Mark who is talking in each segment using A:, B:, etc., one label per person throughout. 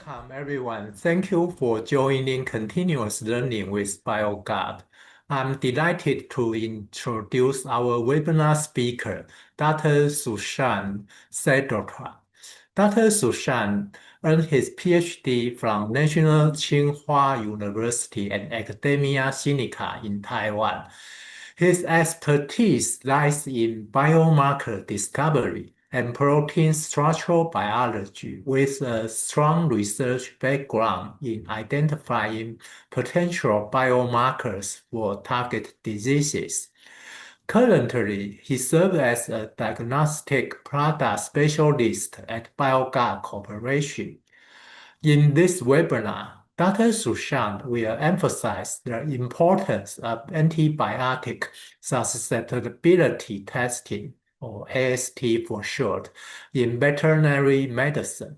A: Welcome, everyone. Thank you for joining Continuous Learning with Bioguard. I'm delighted to introduce our webinar speaker, Dr. Sushan Sedra. Dr. Sushan earned his PhD from National Tsinghua University and Academia Sinica in Taiwan. His expertise lies in biomarker discovery and protein structural biology with a strong research background in identifying potential biomarkers for target diseases. Currently, he serves as a diagnostic product specialist at Biogard Corporation. In this webinar, Dr. Sushant will emphasize the importance of antibiotic susceptibility testing, or AST for short, in veterinary medicine.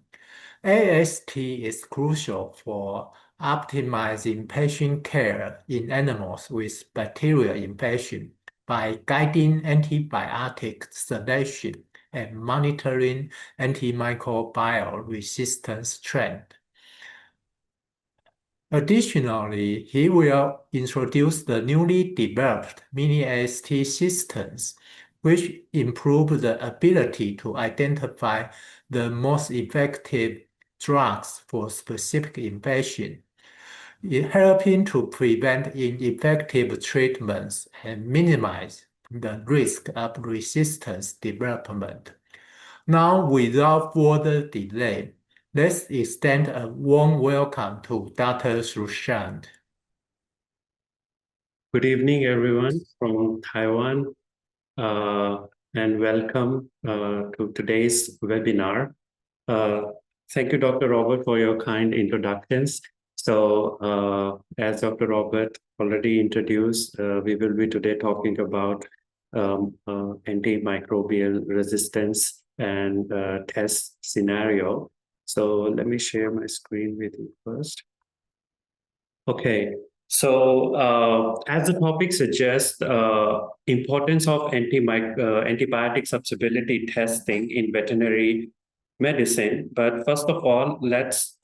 A: AST is crucial for optimizing patient care in animals with bacterial infection by guiding antibiotic selection and monitoring antimicrobial resistance trend. Additionally, he will introduce the newly developed mini-AST systems, which improve the ability to identify the most effective drugs for specific infection, helping to prevent ineffective treatments and minimize the risk of resistance development. Now, without further delay, let's extend a warm welcome to Dr. Sushant.
B: Good evening, everyone from Taiwan, and welcome to today's webinar. Thank you, Dr. Robert, for your kind introductions. So, as Dr. Robert already introduced, we will be today talking about antimicrobial resistance and test scenario. So let me share my screen with you first. Okay, so as the topic suggests, importance of antibiotic susceptibility testing in veterinary medicine. But first of all, let's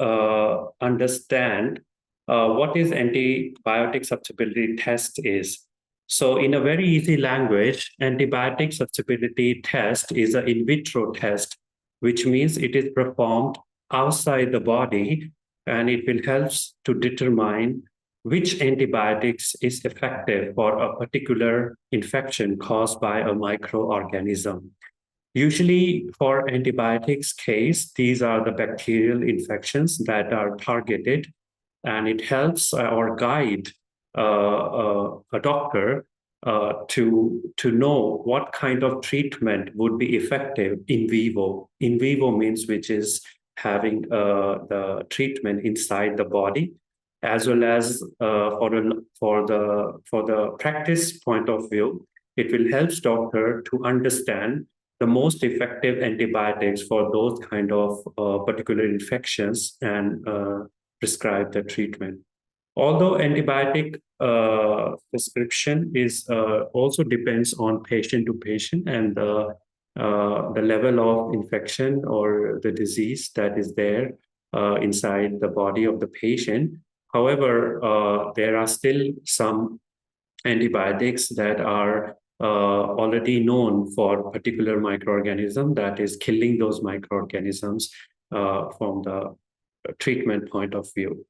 B: understand what is antibiotic susceptibility test is. So in a very easy language, antibiotic susceptibility test is an in vitro test, which means it is performed outside the body, and it will help to determine which antibiotics is effective for a particular infection caused by a microorganism. Usually for antibiotics case, these are the bacterial infections that are targeted, and it helps or guide a doctor to know what kind of treatment would be effective in vivo. In vivo means which is having the treatment inside the body, as well as for the practice point of view, it will help doctor to understand the most effective antibiotics for those kind of particular infections and prescribe the treatment. Although antibiotic prescription is also depends on patient to patient and the level of infection or the disease that is there inside the body of the patient. However, there are still some antibiotics that are already known for particular microorganism that is killing those microorganisms from the treatment point of view.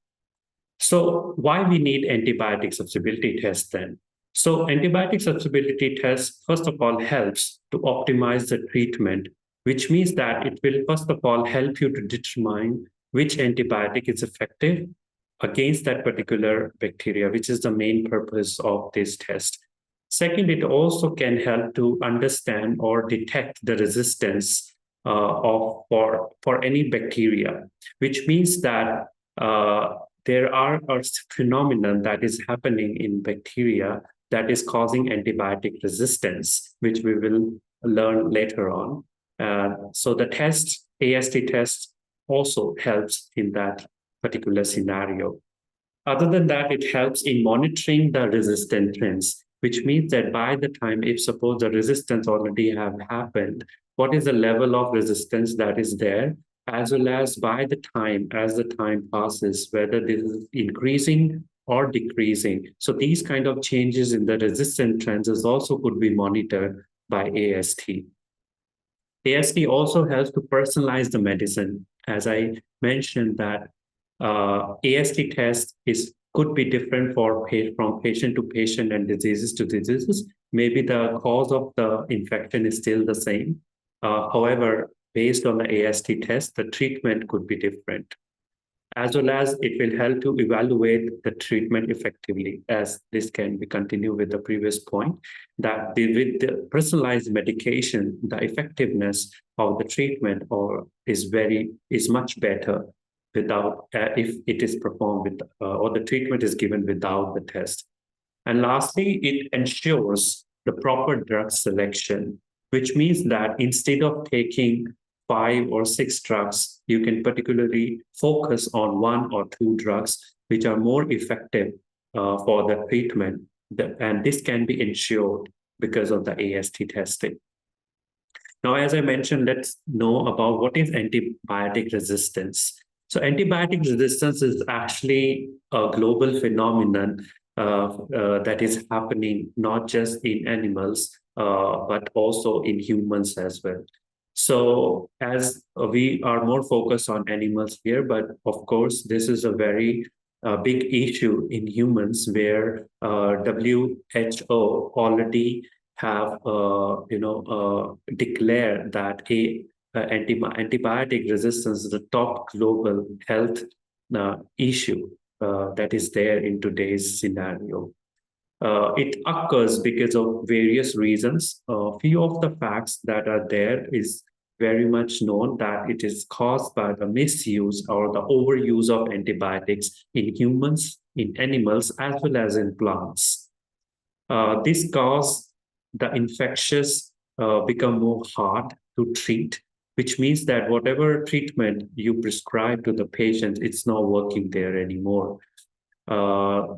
B: So why we need antibiotic susceptibility test then? So antibiotic susceptibility test, first of all, helps to optimize the treatment, which means that it will, first of all, help you to determine which antibiotic is effective against that particular bacteria, which is the main purpose of this test. Second, it also can help to understand or detect the resistance for any bacteria, which means that there are a phenomenon that is happening in bacteria that is causing antibiotic resistance, which we will learn later on. So the test, AST test, also helps in that particular scenario. Other than that, it helps in monitoring the resistant trends, which means that by the time, if suppose the resistance already have happened, what is the level of resistance that is there? as well as as the time passes, whether this is increasing or decreasing. So these kind of changes in the resistant trends is also could be monitored by AST. AST also helps to personalize the medicine. As I mentioned that AST test could be different from patient to patient and diseases to diseases. Maybe the cause of the infection is still the same. However, based on the AST test, the treatment could be different, as well as it will help to evaluate the treatment effectively, as this can be continued with the previous point, that with the personalized medication, the effectiveness of the treatment is much better without if it is performed with or the treatment is given without the test. And lastly, it ensures the proper drug selection, which means that instead of taking 5 or 6 drugs, you can particularly focus on 1 or 2 drugs which are more effective for the treatment. And this can be ensured because of the AST testing. Now, as I mentioned, let's know about what is antibiotic resistance. So antibiotic resistance is actually a global phenomenon that is happening not just in animals, but also in humans as well. So as we are more focused on animals here, but of course, this is a very big issue in humans where WHO already have declared that antibiotic resistance is the top global health issue that is there in today's scenario. It occurs because of various reasons. Few of the facts that are there is very much known that it is caused by the misuse or the overuse of antibiotics in humans, in animals, as well as in plants. This causes the infectious become more hard to treat, which means that whatever treatment you prescribe to the patient, it's not working there anymore.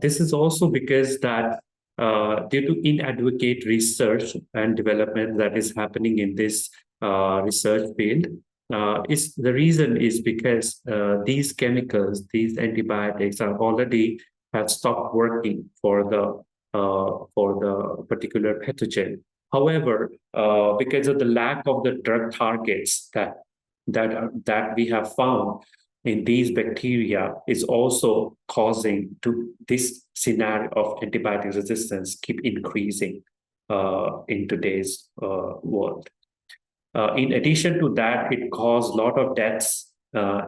B: This is also because that due to inadequate research and development that is happening in this research field, the reason is because these chemicals, these antibiotics are already have stopped working for the particular pathogen. However, because of the lack of the drug targets that we have found in these bacteria is also causing to this scenario of antibiotic resistance keep increasing in today's world. In addition to that, it caused a lot of deaths,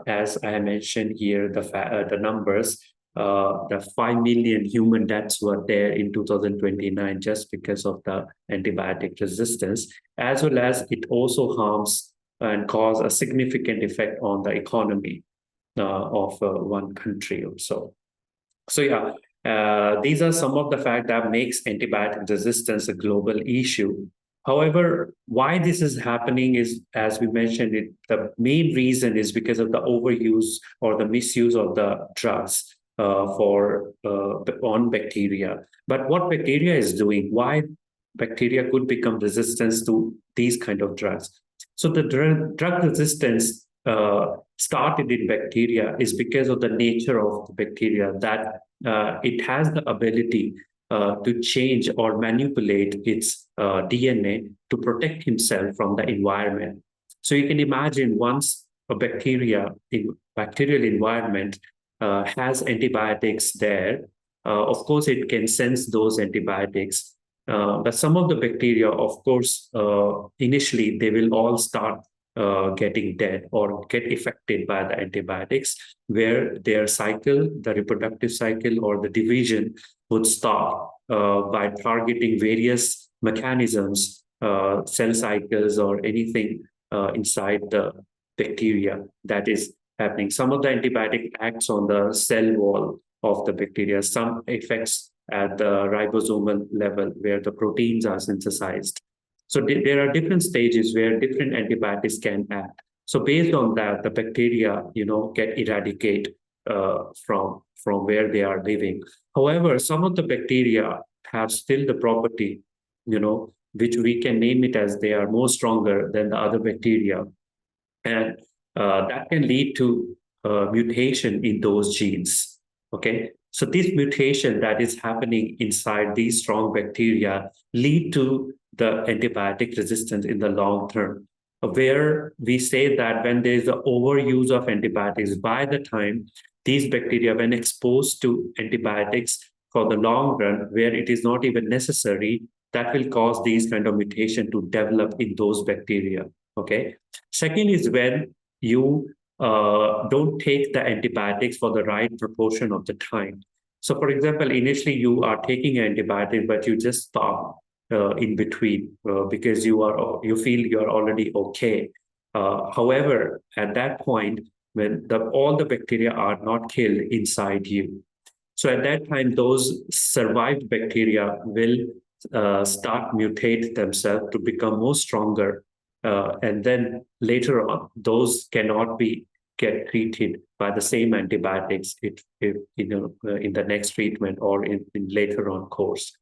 B: as I mentioned here, the numbers. The 5 million human deaths were there in 2029 just because of the antibiotic resistance, as well as it also harms and cause a significant effect on the economy of one country or so. So yeah, these are some of the facts that makes antibiotic resistance a global issue. However, why this is happening is, as we mentioned, the main reason is because of the overuse or the misuse of the drugs on bacteria. But what bacteria is doing, why bacteria could become resistant to these kind of drugs? So the drug resistance started in bacteria is because of the nature of the bacteria, that it has the ability to change or manipulate its DNA to protect himself from the environment. So you can imagine once a bacterial environment has antibiotics there, of course it can sense those antibiotics. But some of the bacteria, of course, initially they will all start getting dead or get affected by the antibiotics, where their cycle, the reproductive cycle or the division would stop by targeting various mechanisms, cell cycles or anything inside the bacteria that is happening. Some of the antibiotic acts on the cell wall of the bacteria, some effects at the ribosomal level where the proteins are synthesized. So there are different stages where different antibiotics can act. So based on that, the bacteria, get eradicated from where they are living. However, some of the bacteria have still the property, which we can name it as they are more stronger than the other bacteria. And that can lead to mutation in those genes. Okay, so this mutation that is happening inside these strong bacteria lead to the antibiotic resistance in the long term, where we say that when there is an overuse of antibiotics, by the time these bacteria, when exposed to antibiotics for the long run, where it is not even necessary, that will cause these kind of mutation to develop in those bacteria. Okay. Second is when you don't take the antibiotics for the right proportion of the time. So, for example, initially you are taking antibiotic, but you just stop in between because you feel you are already okay. However, at that point, when all the bacteria are not killed inside you, so at that time, those survived bacteria will start mutate themselves to become more stronger, and then later on, those cannot be get treated by the same antibiotics if in the next treatment or in later on course.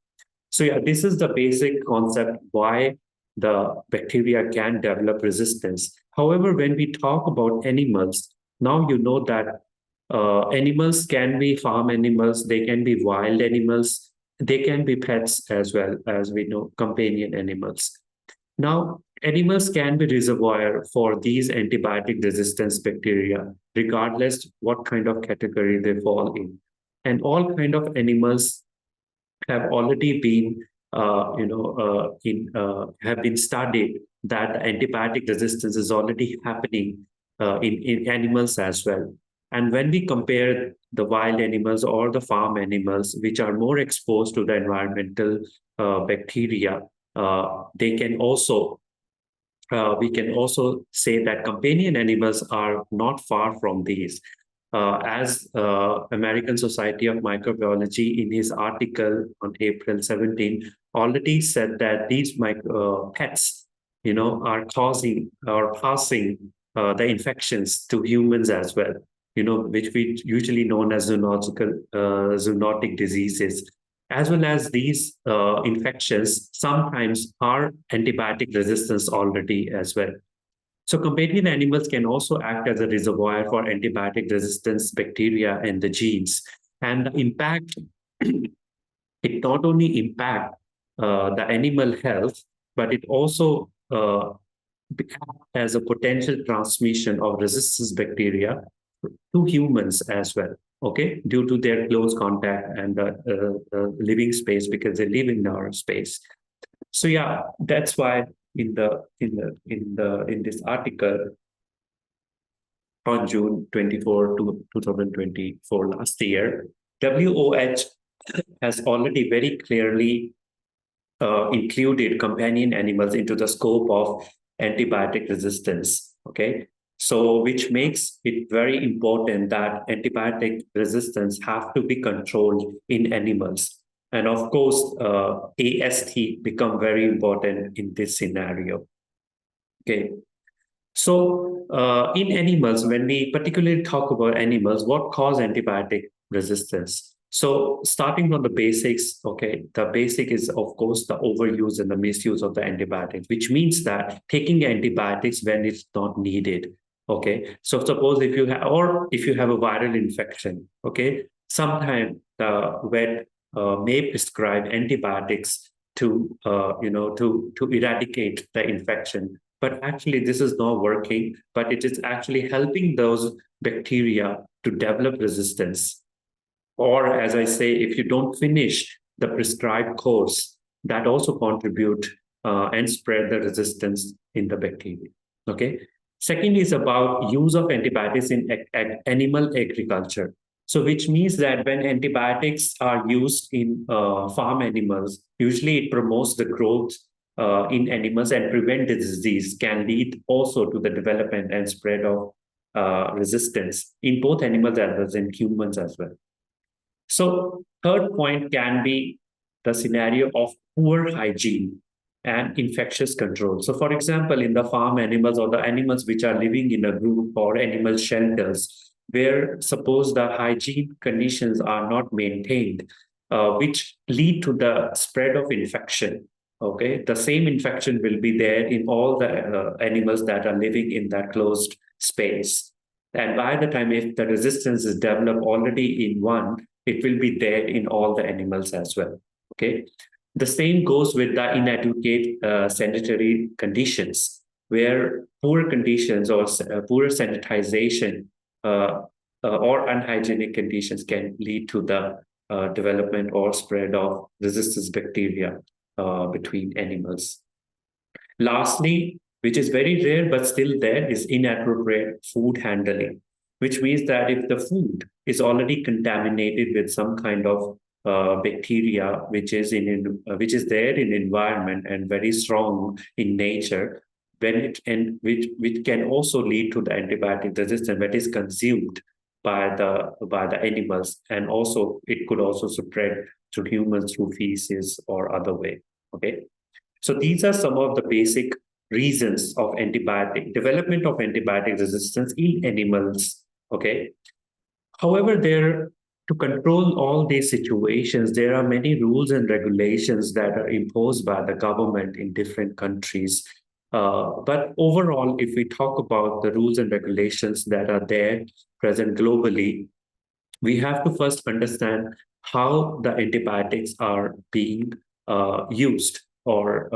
B: So yeah, this is the basic concept why the bacteria can develop resistance. However, when we talk about animals, now you know that animals can be farm animals, they can be wild animals, they can be pets as well, as we know, companion animals. Now, animals can be reservoir for these antibiotic resistance bacteria, regardless what kind of category they fall in. And all kind of animals have already been, have been studied that antibiotic resistance is already happening in animals as well. And when we compare the wild animals or the farm animals, which are more exposed to the environmental bacteria, they can also we can also say that companion animals are not far from these. As American Society of Microbiology, in his article on April 17, already said that these pets, are causing or passing the infections to humans as well. Which we usually known as zoonotic diseases, as well as these infections sometimes are antibiotic resistance already as well. So companion animals can also act as a reservoir for antibiotic resistance bacteria and the genes. And the impact, it not only impact the animal health, but it also as a potential transmission of resistance bacteria to humans as well. Okay, due to their close contact and the living space, because they live in our space. So yeah, that's why in this article on June 24 to 2024 last year, WOH has already very clearly included companion animals into the scope of antibiotic resistance. Okay, so which makes it very important that antibiotic resistance have to be controlled in animals. And of course, AST become very important in this scenario. Okay, so in animals, when we particularly talk about animals, what cause antibiotic resistance? So starting from the basics, okay, the basic is of course the overuse and the misuse of the antibiotics, which means that taking antibiotics when it's not needed. Okay, so suppose if you have, or if you have a viral infection, okay, sometimes the vet may prescribe antibiotics to to eradicate the infection, but actually this is not working, but it is actually helping those bacteria to develop resistance. Or as I say, if you don't finish the prescribed course, that also contribute and spread the resistance in the bacteria. Okay. Second is about use of antibiotics in animal agriculture. So which means that when antibiotics are used in farm animals, usually it promotes the growth in animals and prevent the disease, can lead also to the development and spread of resistance in both animals as well as in humans as well. So third point can be the scenario of poor hygiene and infectious control. So for example, in the farm animals or the animals which are living in a group or animal shelters, where suppose the hygiene conditions are not maintained, which lead to the spread of infection. Okay, the same infection will be there in all the animals that are living in that closed space. And by the time if the resistance is developed already in one, it will be there in all the animals as well. Okay, the same goes with the inadequate sanitary conditions, where poor conditions or poor sanitization or unhygienic conditions can lead to the development or spread of resistance bacteria between animals. Lastly, which is very rare but still there, is inappropriate food handling, which means that if the food is already contaminated with some kind of bacteria which is there in environment and very strong in nature, when it and which can also lead to the antibiotic resistance that is consumed by the animals, and also it could also spread to humans through feces or other way. Okay, so these are some of the basic reasons of antibiotic development of antibiotic resistance in animals. Okay. However, there to control all these situations, there are many rules and regulations that are imposed by the government in different countries. But overall, if we talk about the rules and regulations that are there present globally, we have to first understand how the antibiotics are being used, or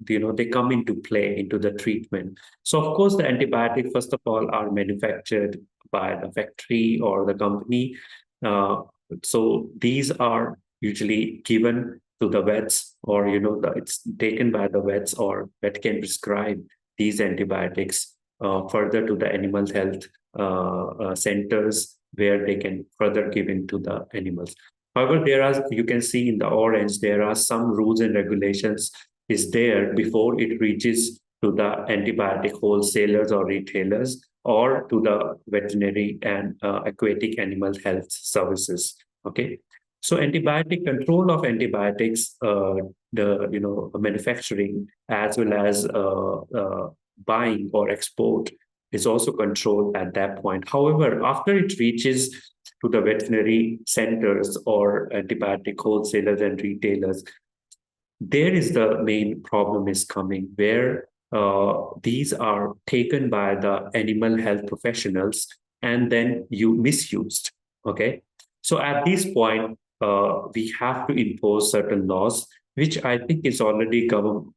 B: they come into play into the treatment. So of course the antibiotics first of all are manufactured by the factory or the company. uh, so these are usually given to the vets, or it's taken by the vets, or vet can prescribe these antibiotics further to the animal health centers, where they can further give into the animals. However, you can see in the orange, there are some rules and regulations is there before it reaches to the antibiotic wholesalers or retailers, or to the veterinary and aquatic animal health services. Okay. So antibiotic control of antibiotics, the manufacturing as well as buying or export is also controlled at that point. However, after it reaches to the veterinary centers or antibiotic wholesalers and retailers, there is the main problem is coming, where these are taken by the animal health professionals and then you misused. Okay, so at this point we have to impose certain laws, which I think is already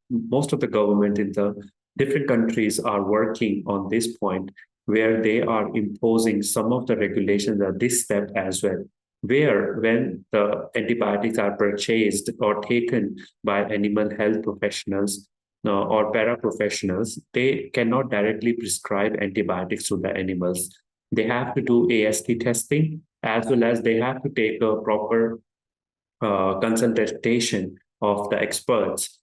B: most of the government in the different countries are working on this point, where they are imposing some of the regulations at this step as well, where when the antibiotics are purchased or taken by animal health professionals or paraprofessionals, they cannot directly prescribe antibiotics to the animals. They have to do AST testing, as well as they have to take a proper consultation of the experts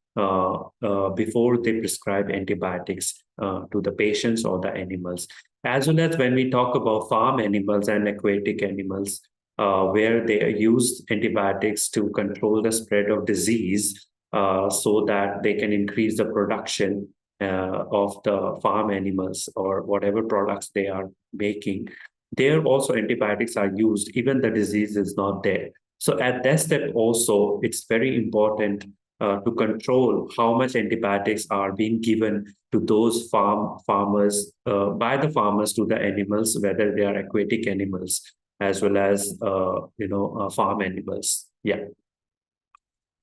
B: before they prescribe antibiotics to the patients or the animals. As well as when we talk about farm animals and aquatic animals, where they use antibiotics to control the spread of disease, so that they can increase the production of the farm animals or whatever products they are making. There also antibiotics are used, even the disease is not there. So at that step also, it's very important to control how much antibiotics are being given to those farmers, by the farmers to the animals, whether they are aquatic animals as well as farm animals. Yeah.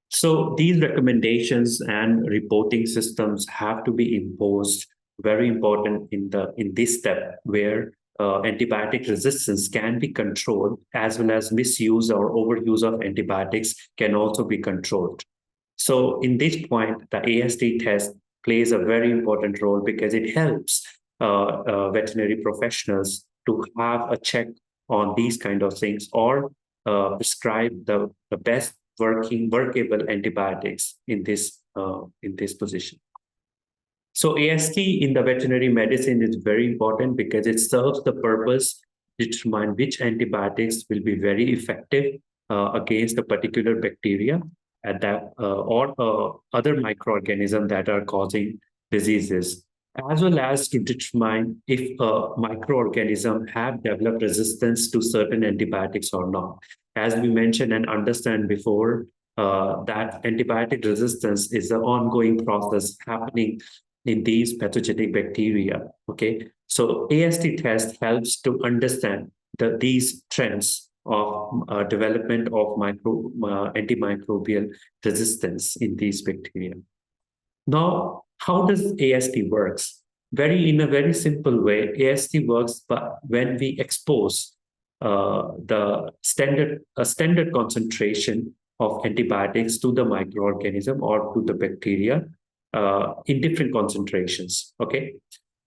B: So these recommendations and reporting systems have to be imposed. Very important in this step, where antibiotic resistance can be controlled, as well as misuse or overuse of antibiotics can also be controlled. So in this point, the AST test plays a very important role, because it helps veterinary professionals to have a check on these kind of things, or prescribe the best workable antibiotics in this position. So AST in the veterinary medicine is very important, because it serves the purpose to determine which antibiotics will be very effective against a particular bacteria at that or other microorganisms that are causing diseases, as well as to determine if a microorganism have developed resistance to certain antibiotics or not. As we mentioned and understand before, that antibiotic resistance is an ongoing process happening in these pathogenic bacteria. Okay, so AST test helps to understand these trends of development of antimicrobial resistance in these bacteria. Now, how does AST works? In a very simple way, AST works but when we expose the standard concentration of antibiotics to the microorganism or to the bacteria in different concentrations. Okay,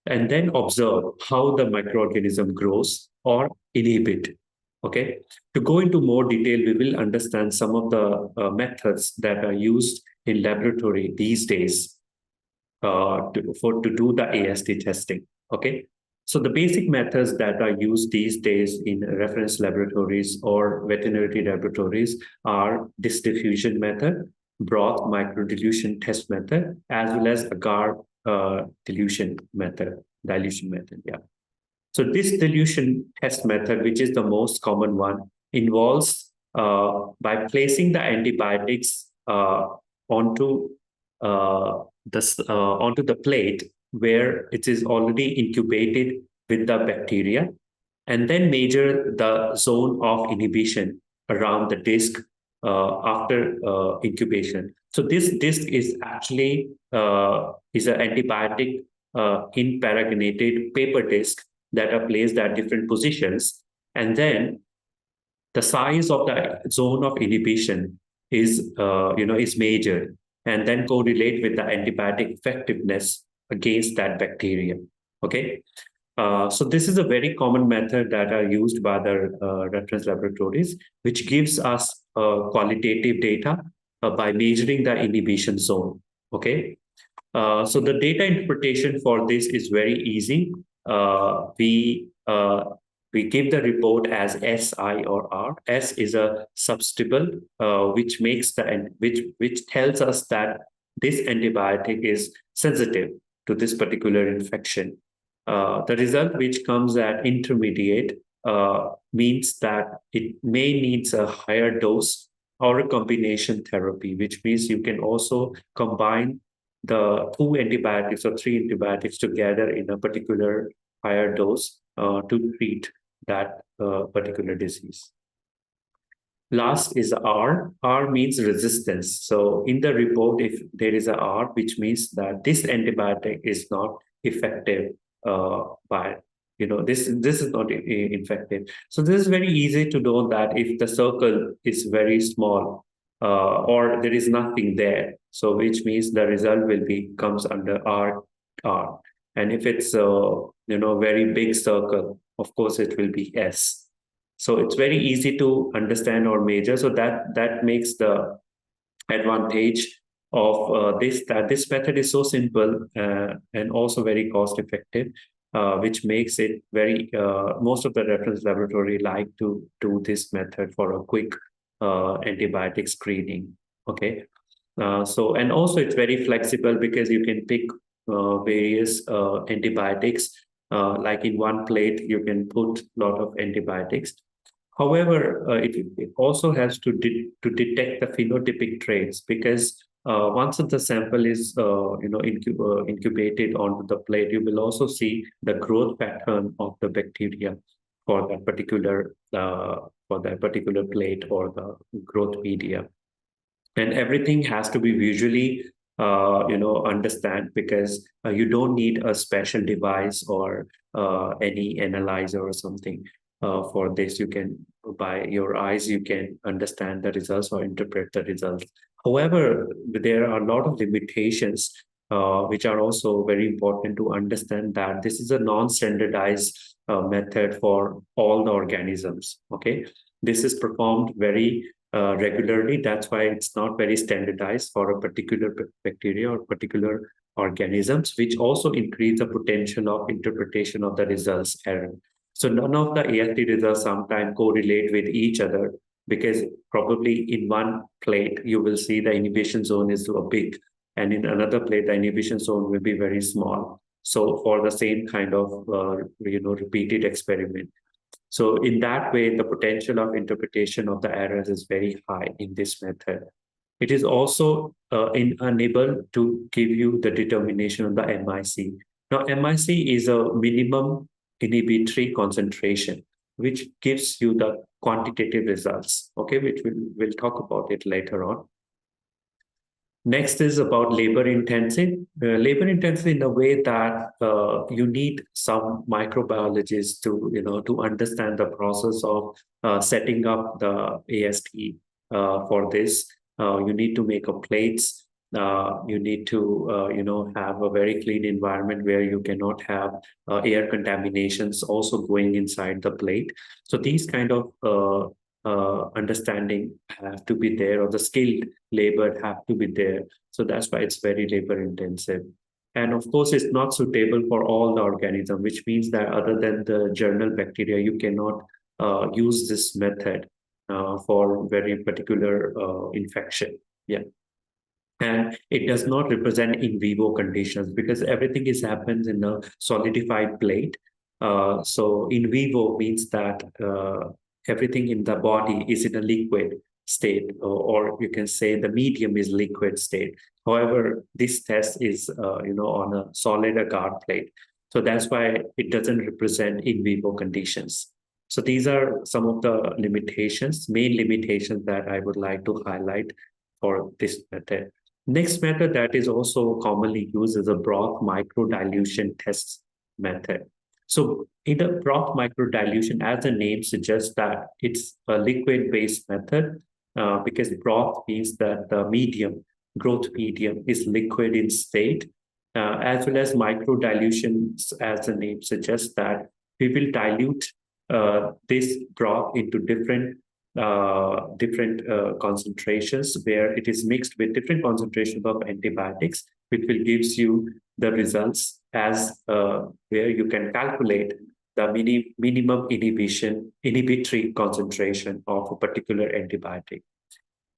B: and then observe how the microorganism grows or inhibit. Okay, to go into more detail, we will understand some of the methods that are used in laboratory these days to do the AST testing. Okay, so the basic methods that are used these days in reference laboratories or veterinary laboratories are this diffusion method, broth microdilution test method, as well as agar dilution method. Yeah. So this dilution test method, which is the most common one, involves by placing the antibiotics onto onto the plate where it is already incubated with the bacteria, and then measure the zone of inhibition around the disc after incubation. So this disc is actually is an antibiotic impregnated paper disc that are placed at different positions, and then the size of the zone of inhibition is is measured and then correlate with the antibiotic effectiveness against that bacteria. Okay, so this is a very common method that are used by the reference laboratories, which gives us qualitative data by measuring the inhibition zone. Okay, so the data interpretation for this is very easy. We give the report as S, I, or R. S is a susceptible, which makes which tells us that this antibiotic is sensitive to this particular infection. The result which comes at intermediate means that it may needs a higher dose or a combination therapy, which means you can also combine the 2 antibiotics or 3 antibiotics together in a particular higher dose to treat that particular disease. Last is R. R means resistance. So in the report, if there is a R, which means that this antibiotic is not effective by, this is not effective. So this is very easy to know that if the circle is very small or there is nothing there, so which means the result comes under R. And if it's very big circle, of course it will be S. So it's very easy to understand or measure. So that makes the advantage of that this method is so simple and also very cost effective, which makes it very most of the reference laboratory like to do this method for a quick antibiotic screening. Okay, so and also it's very flexible because you can pick various antibiotics. Like in one plate, you can put a lot of antibiotics. However, it also has to detect the phenotypic traits, because once the sample is incubated onto the plate, you will also see the growth pattern of the bacteria for that particular plate or the growth media, and everything has to be visually understand, because you don't need a special device or any analyzer or something. For this, you can, by your eyes, you can understand the results or interpret the results. However, there are a lot of limitations which are also very important to understand, that this is a non-standardized method for all the organisms. Okay, this is performed very regularly. That's why it's not very standardized for a particular bacteria or particular organisms, which also increase the potential of interpretation of the results error. So none of the AST results sometimes correlate with each other, because probably in one plate you will see the inhibition zone is so big, and in another plate the inhibition zone will be very small. So for the same kind of repeated experiment. So in that way, the potential of interpretation of the errors is very high in this method. It is also unable to give you the determination of the MIC. Now, MIC is a minimum inhibitory concentration, which gives you the quantitative results, okay, which we'll talk about it later on. Next is about labor intensive. Labor intensive in a way that you need some microbiologists to understand the process of setting up the AST for this. You need to make a plates. You need to have a very clean environment where you cannot have air contaminations also going inside the plate. So these kind of understanding have to be there, or the skilled labor have to be there. So that's why it's very labor intensive. And of course, it's not suitable for all the organism, which means that other than the germinal bacteria, you cannot use this method for very particular infection. Yeah. And it does not represent in vivo conditions because everything happens in a solidified plate. So in vivo means that everything in the body is in a liquid state, or you can say the medium is liquid state. However, this test is on a solid agar plate. So that's why it doesn't represent in vivo conditions. So these are some of the main limitations that I would like to highlight for this method. Next method that is also commonly used is a broth microdilution test method. So in the broth microdilution, as the name suggests, that it's a liquid-based method because broth means that the growth medium is liquid in state, as well as microdilution, as the name suggests, that we will dilute this broth into different concentrations where it is mixed with different concentrations of antibiotics, which will gives you the results as where you can calculate the minimum inhibitory concentration of a particular antibiotic.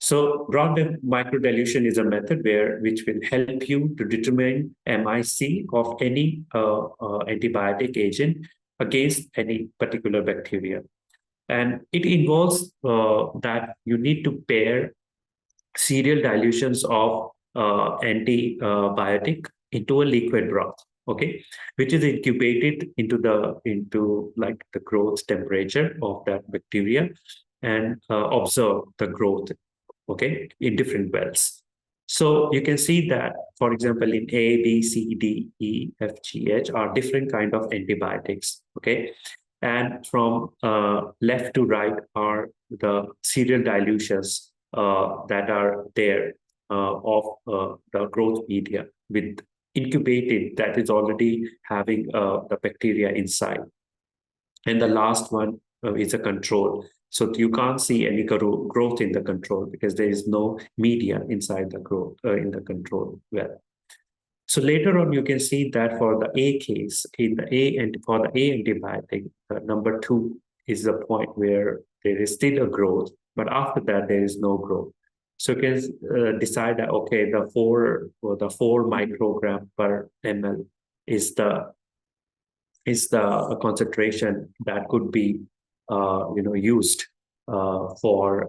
B: So broad microdilution is a method which will help you to determine MIC of any antibiotic agent against any particular bacteria. And it involves that you need to pair serial dilutions of antibiotic into a liquid broth, okay, which is incubated into like the growth temperature of that bacteria and observe the growth, okay, in different wells. So you can see that, for example, in A, B, C, D, E, F, G, H are different kind of antibiotics, okay. And from left to right are the serial dilutions that are there of the growth media with incubated that is already having the bacteria inside. And the last one is a control. So you can't see any growth in the control because there is no media inside the growth in the control well. So later on, you can see that for the A case, for the A antibiotic, number 2 is the point where there is still a growth, but after that there is no growth. So you can decide that okay, the 4 microgram per ml is the concentration that could be used for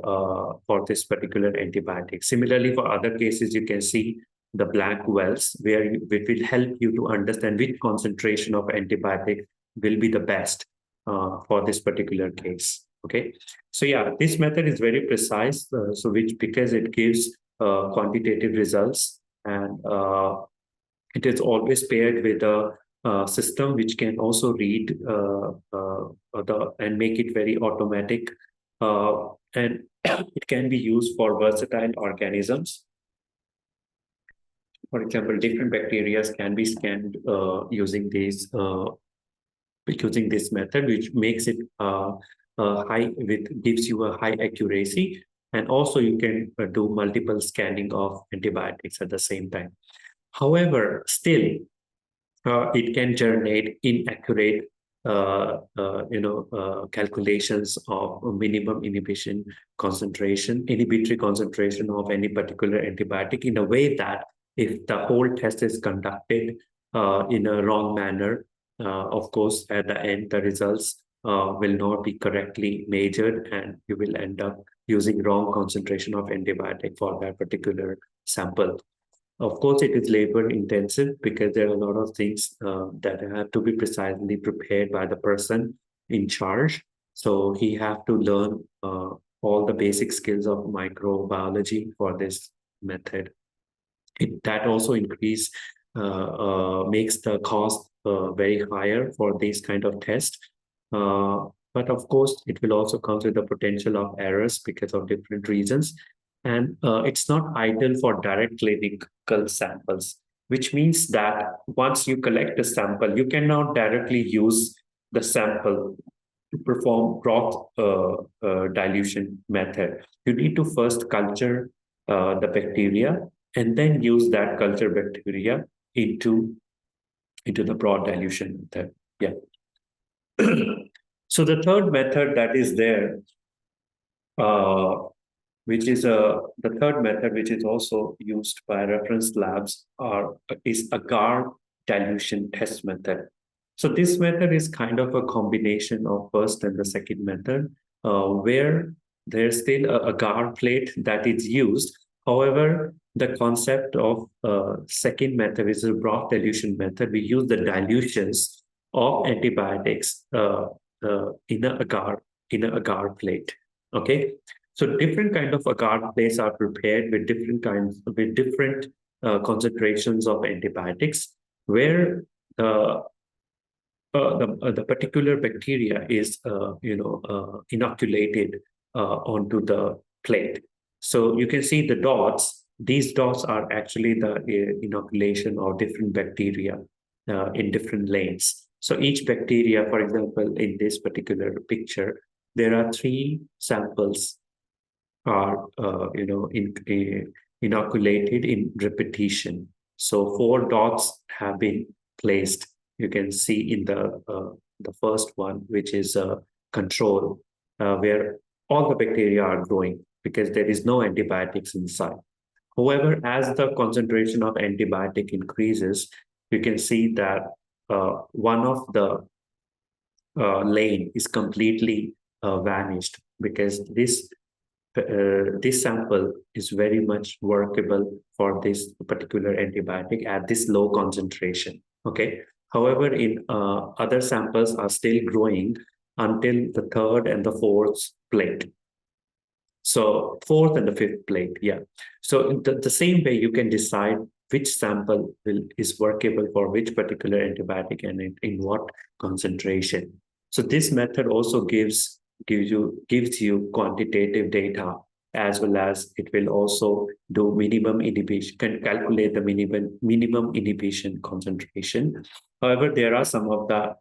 B: this particular antibiotic. Similarly, for other cases, you can see the blank wells where it will help you to understand which concentration of antibiotic will be the best for this particular case. Okay, so yeah, this method is very precise. Because it gives quantitative results, and it is always paired with a system which can also read and make it very automatic, and it can be used for versatile organisms. For example, different bacteria can be scanned using this method, which makes it gives you a high accuracy, and also you can do multiple scanning of antibiotics at the same time. However, still, it can generate inaccurate calculations of minimum inhibitory concentration of any particular antibiotic, in a way that if the whole test is conducted in a wrong manner, of course, at the end, the results will not be correctly measured, and you will end up using wrong concentration of antibiotic for that particular sample. Of course, it is labor intensive because there are a lot of things that have to be precisely prepared by the person in charge. So he have to learn all the basic skills of microbiology for this method. That also makes the cost very higher for these kind of tests. But of course, it will also come with the potential of errors because of different reasons. And it's not ideal for direct clinical samples, which means that once you collect a sample, you cannot directly use the sample to perform broth dilution method. You need to first culture the bacteria and then use that culture bacteria into the broth dilution method. Yeah. So the third method that is there, which is the third method, which is also used by reference labs, is agar dilution test method. So this method is kind of a combination of first and the second method, where there's still a agar plate that is used. However, the concept of second method is a broth dilution method. We use the dilutions of antibiotics in a agar plate. Okay, so different kind of agar plates are prepared with different concentrations of antibiotics, where the particular bacteria is inoculated onto the plate. So you can see the dots. These dots are actually the inoculation of different bacteria in different lanes. So each bacteria, for example, in this particular picture, there are 3 samples are inoculated in repetition. So 4 dots have been placed. You can see in the first one, which is a control, where all the bacteria are growing because there is no antibiotics inside. However, as the concentration of antibiotic increases, you can see that one of the lane is completely vanished because this sample is very much workable for this particular antibiotic at this low concentration. Okay. However, in other samples are still growing until the 3rd and the 4th plate. So 4th and the 5th plate, yeah. So in the same way, you can decide which sample is workable for which particular antibiotic and in what concentration. So this method also gives you quantitative data, as well as it will also do minimum inhibition, can calculate the minimum inhibition concentration. However, there are some of the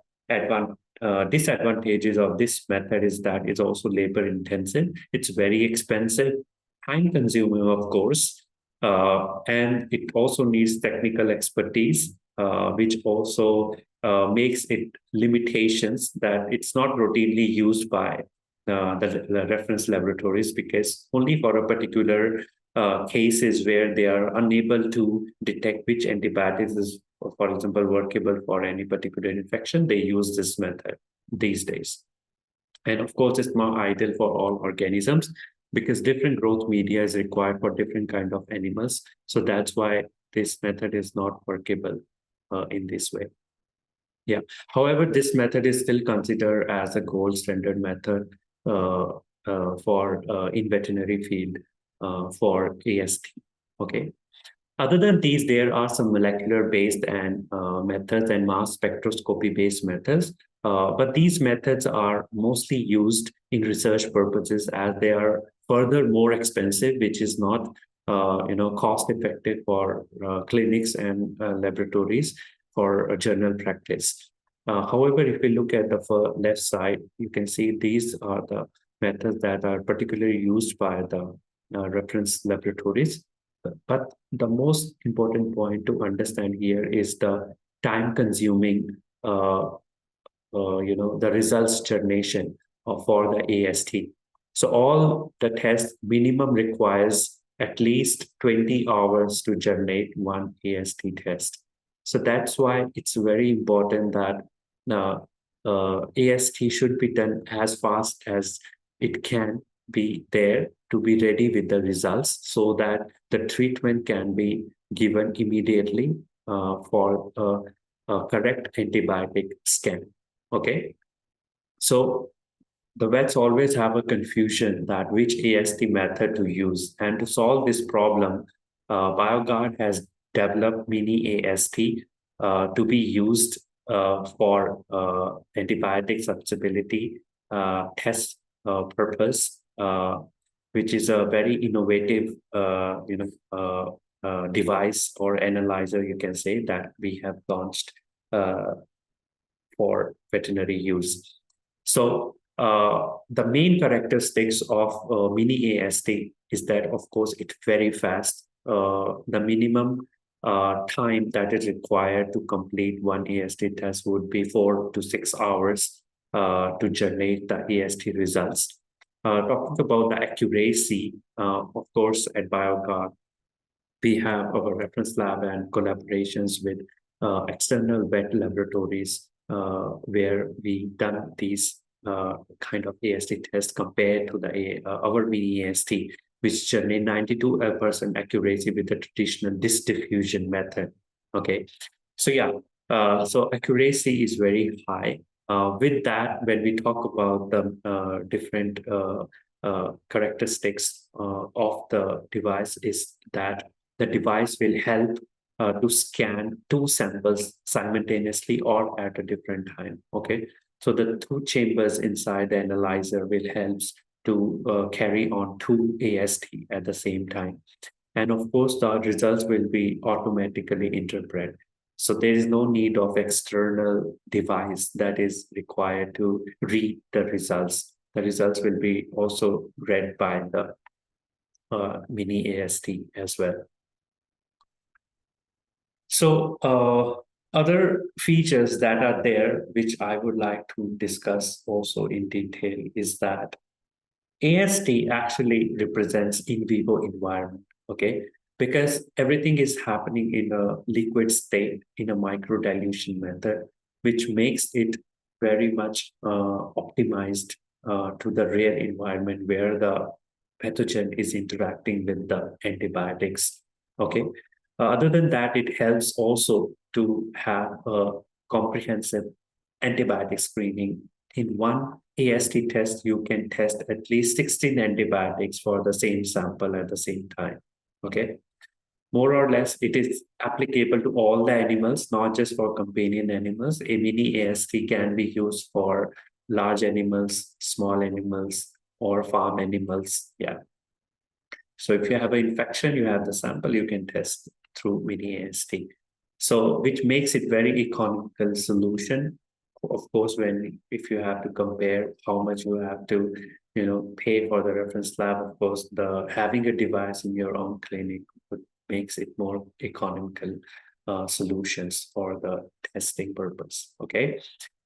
B: disadvantages of this method is that it's also labor intensive. It's very expensive, time consuming, of course, and it also needs technical expertise, which also makes it limitations that it's not routinely used by the reference laboratories, because only for a particular cases where they are unable to detect which antibiotics is, for example, workable for any particular infection, they use this method these days. And of course, it's more ideal for all organisms because different growth media is required for different kind of animals. So that's why this method is not workable in this way. Yeah. However, this method is still considered as a gold standard method for in veterinary field for AST. Okay. Other than these, there are some molecular-based and methods and mass spectroscopy-based methods. But these methods are mostly used in research purposes as they are further more expensive, which is not cost-effective for clinics and laboratories for journal practice. However, if we look at the left side, you can see these are the methods that are particularly used by the reference laboratories. But the most important point to understand here is the time-consuming, the results generation for the AST. So all the tests minimum requires at least 20 hours to generate one AST test. So that's why it's very important that AST should be done as fast as it can be there to be ready with the results so that the treatment can be given immediately for a correct antibiotic scan. Okay, so the vets always have a confusion that which AST method to use. And to solve this problem, Bioguard has developed mini AST to be used for antibiotic susceptibility test purpose, which is a very innovative, device or analyzer, you can say, that we have launched for veterinary use. So the main characteristics of mini AST is that, of course, it's very fast. The minimum time that is required to complete one AST test would be 4 to 6 hours to generate the AST results. Talking about the accuracy, of course, at Biogard, we have our reference lab and collaborations with external vet laboratories where we done these kind of AST tests compared to the our mini AST, which generate 92% accuracy with the traditional disc diffusion method. Okay, so yeah, so accuracy is very high. With that, when we talk about the different characteristics of the device, is that the device will help to scan 2 samples simultaneously or at a different time. Okay, so the 2 chambers inside the analyzer will help to carry on 2 AST at the same time. And of course, the results will be automatically interpreted. So there is no need of external device that is required to read the results. The results will be also read by the mini AST as well. So other features that are there, which I would like to discuss also in detail, is that AST actually represents in vivo environment, okay? Because everything is happening in a liquid state, in a micro dilution method, which makes it very much optimized to the rare environment where the pathogen is interacting with the antibiotics, okay? Other than that, it helps also to have a comprehensive antibiotic screening. In one AST test, you can test at least 16 antibiotics for the same sample at the same time. Okay. More or less, it is applicable to all the animals, not just for companion animals. A mini AST can be used for large animals, small animals, or farm animals. Yeah. So if you have an infection, you have the sample, you can test through mini AST. So which makes it very economical solution. Of course, if you have to compare how much you have to, pay for the reference lab, of course, the having a device in your own clinic makes it more economical solutions for the testing purpose. Okay,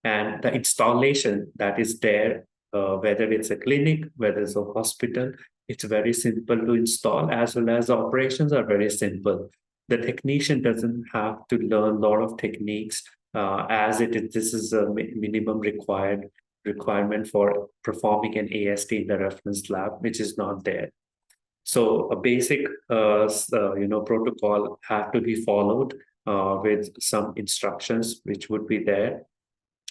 B: and the installation that is there, whether it's a clinic, whether it's a hospital, it's very simple to install, as well as the operations are very simple. The technician doesn't have to learn a lot of techniques this is a minimum requirement for performing an AST in the reference lab, which is not there. So a basic, protocol have to be followed with some instructions which would be there,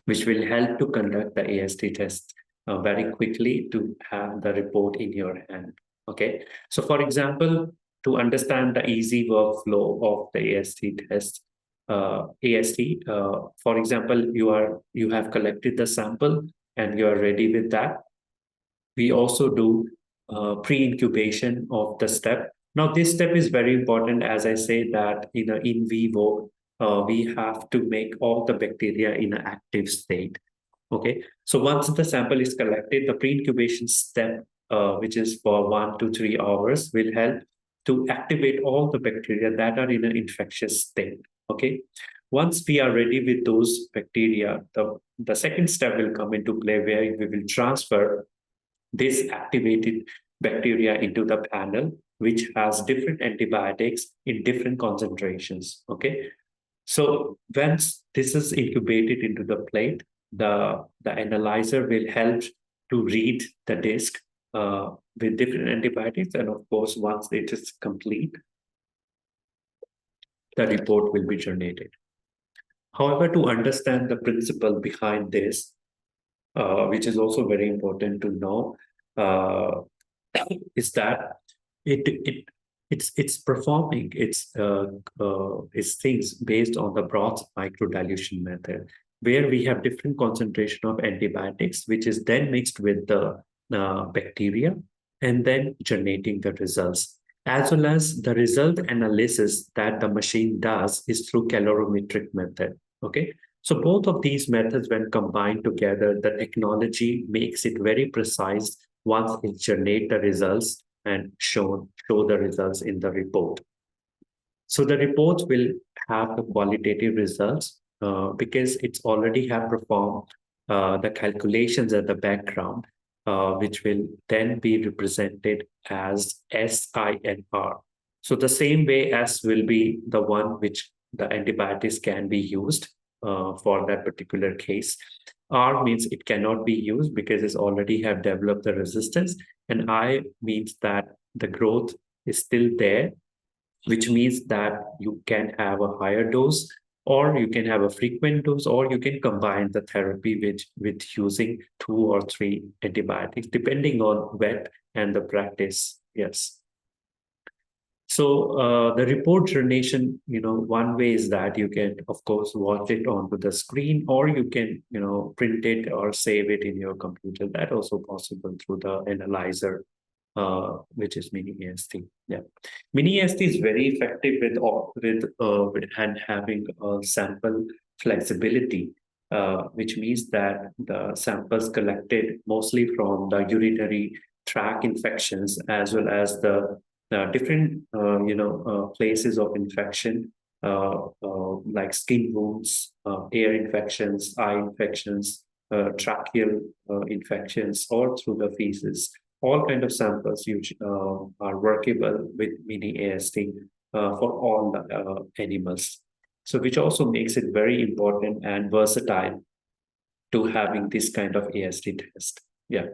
B: which will help to conduct the AST test very quickly to have the report in your hand. Okay. So for example, to understand the easy workflow of the AST test, for example, you have collected the sample and you are ready with that. We also do pre-incubation of the step. Now, this step is very important, as I say that in vivo, we have to make all the bacteria in an active state. Okay, so once the sample is collected, the pre-incubation step, which is for 1 to 3 hours, will help to activate all the bacteria that are in an infectious state. Okay, once we are ready with those bacteria, the second step will come into play, where we will transfer this activated bacteria into the panel, which has different antibiotics in different concentrations. Okay, so once this is incubated into the plate, the analyzer will help to read the disc with different antibiotics. And of course, once it is complete, the report will be generated. However, to understand the principle behind this, which is also very important to know, is that it's performing its things based on the broth microdilution method, where we have different concentration of antibiotics, which is then mixed with the bacteria and then generating the results, as well as the result analysis that the machine does is through calorimetric method. Okay, so both of these methods, when combined together, the technology makes it very precise once it generates the results and show the results in the report. So the reports will have the qualitative results because it's already have performed the calculations at the background, which will then be represented as SINR. So the same way S will be the one which the antibiotics can be used for that particular case. R means it cannot be used because it's already have developed the resistance, and I means that the growth is still there, which means that you can have a higher dose, or you can have a frequent dose, or you can combine the therapy with using 2 or 3 antibiotics, depending on vet and the practice. Yes. So the report generation, one way is that you can, of course, watch it onto the screen, or you can, print it or save it in your computer. That also possible through the analyzer, which is Mini AST. Yeah, Mini AST is very effective with and having a sample flexibility, which means that the samples collected mostly from the urinary tract infections, as well as the different places of infection, like skin wounds, air infections, eye infections, tracheal infections, or through the feces. All kind of samples are workable with Mini AST for all the animals. So which also makes it very important and versatile to having this kind of AST test. Yeah.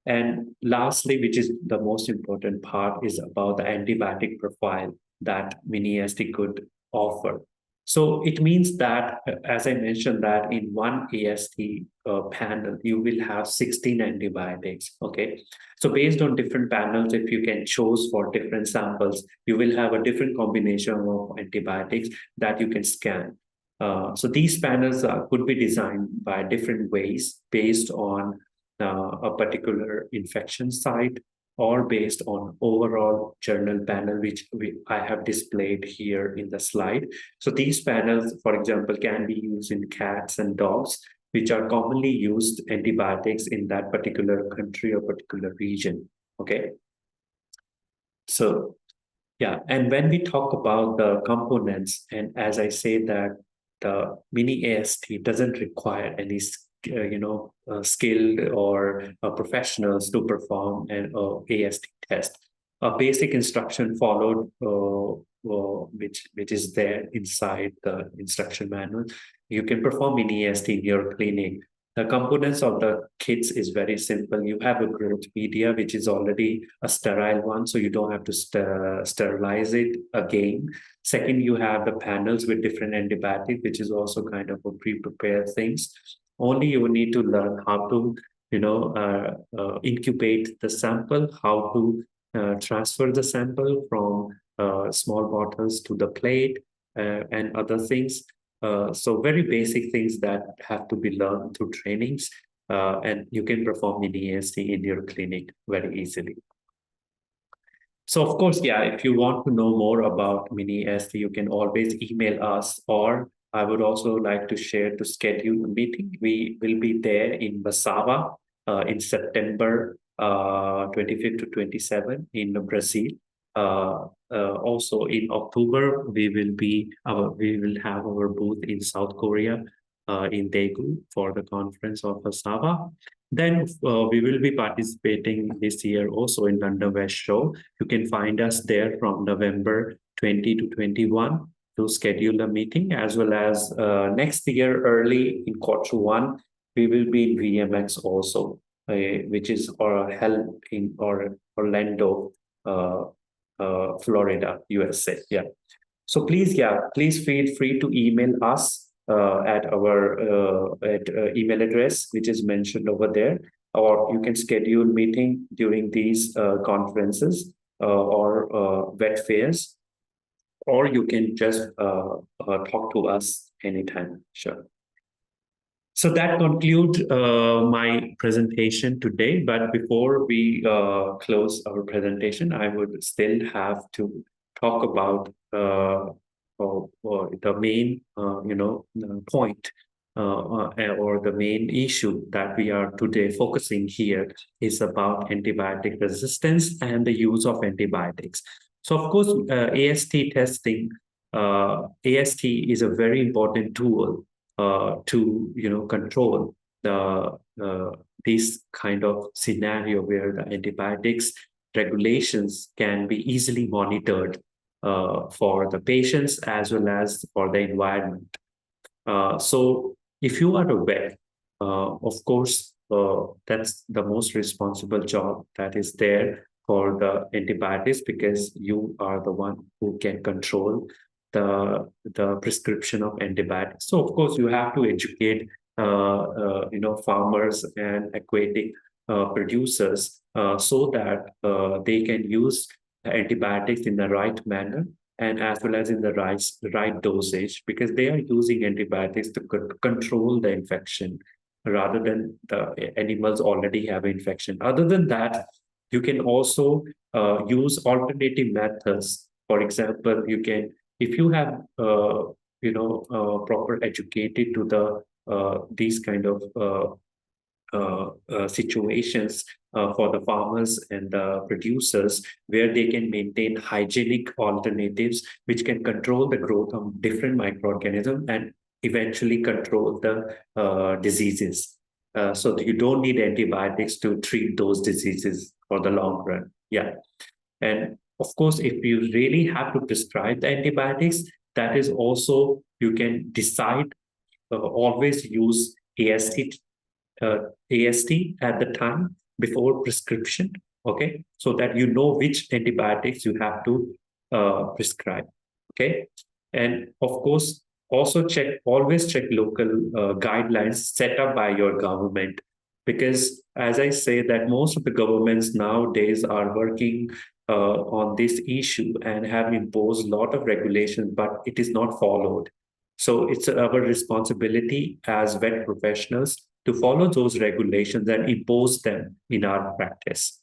B: And lastly, which is the most important part, is about the antibiotic profile that Mini AST could offer. So it means that, as I mentioned, that in one AST panel, you will have 16 antibiotics. Okay. So based on different panels, if you can choose for different samples, you will have a different combination of antibiotics that you can scan. So these panels could be designed by different ways based on a particular infection site, or based on overall journal panel, which I have displayed here in the slide. So these panels, for example, can be used in cats and dogs, which are commonly used antibiotics in that particular country or particular region. Okay. So yeah, and when we talk about the components, and as I say that the Mini AST doesn't require any skilled or professionals to perform an AST test. A basic instruction followed, which is there inside the instruction manual. You can perform Mini AST in your clinic. The components of the kits is very simple. You have a growth media, which is already a sterile one, so you don't have to sterilize it again. Second, you have the panels with different antibiotics, which is also kind of a pre-prepared things. Only you need to learn how to, incubate the sample, how to transfer the sample from small bottles to the plate, and other things. So very basic things that have to be learned through trainings, and you can perform Mini AST in your clinic very easily. So of course, yeah, if you want to know more about Mini AST, you can always email us, or I would also like to share to schedule a meeting. We will be there in Massawa in September 25th to 27 in Brazil. Also in October, we will have our booth in South Korea, in Daegu, for the conference of Massawa. Then we will be participating this year also in London West Show. You can find us there from November 20 to 21 to schedule a meeting, as well as next year, early in Q1, we will be in VMX also. which is held in Orlando, Florida, USA. Yeah. So please feel free to email us at our email address, which is mentioned over there, or you can schedule meeting during these conferences or vet fairs, or you can just talk to us anytime. Sure. So that concludes my presentation today. But before we close our presentation, I would still have to talk about the main, point or the main issue that we are today focusing here is about antibiotic resistance and the use of antibiotics. So, of course, AST testing, AST is a very important tool to control this kind of scenario where the antibiotics regulations can be easily monitored for the patients as well as for the environment. So if you are a vet, of course, that's the most responsible job that is there for the antibiotics, because you are the one who can control the prescription of antibiotics. So of course you have to educate farmers and aquatic producers so that they can use antibiotics in the right manner and as well as in the right dosage, because they are using antibiotics to control the infection rather than the animals already have infection. Other than that, you can also use alternative methods. For example, you can, if you have proper educated to the these kind of situations for the farmers and the producers, where they can maintain hygienic alternatives which can control the growth of different microorganisms and eventually control the diseases. So you don't need antibiotics to treat those diseases for the long run. Yeah. And of course, if you really have to prescribe the antibiotics, that is also, you can decide, always use AST at the time before prescription, okay? So that you know which antibiotics you have to prescribe, okay? And of course, also always check local guidelines set up by your government, because as I say that most of the governments nowadays are working on this issue and have imposed a lot of regulations, but it is not followed. So it's our responsibility as vet professionals to follow those regulations and impose them in our practice.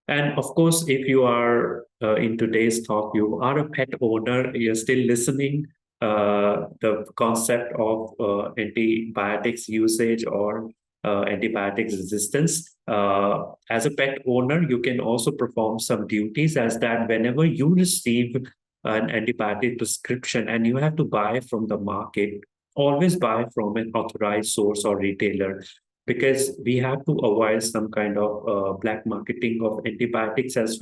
B: And of course, if you are in today's talk, you are a pet owner, you're still listening the concept of antibiotics usage or antibiotics resistance. As a pet owner, you can also perform some duties, as that whenever you receive an antibiotic prescription and you have to buy from the market, always buy from an authorized source or retailer, because we have to avoid some kind of black marketing of antibiotics as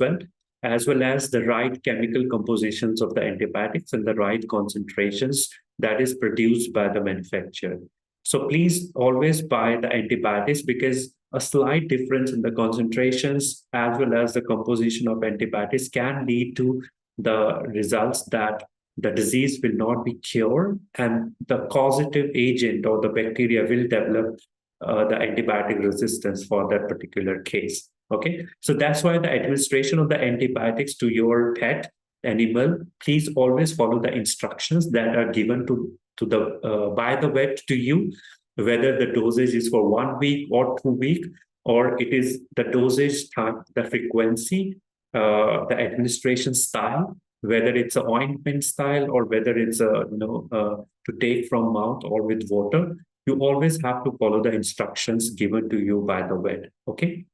B: well as the right chemical compositions of the antibiotics and the right concentrations that is produced by the manufacturer. So please always buy the antibiotics, because a slight difference in the concentrations as well as the composition of antibiotics can lead to the results that the disease will not be cured and the causative agent or the bacteria will develop the antibiotic resistance for that particular case. Okay, so that's why the administration of the antibiotics to your pet animal, please always follow the instructions that are given to the by the vet to you, whether the dosage is for 1 week or 2 weeks, or it is the dosage time, the frequency, the administration style, whether it's an ointment style or whether it's to take from mouth or with water. You always have to follow the instructions given to you by the vet. Okay.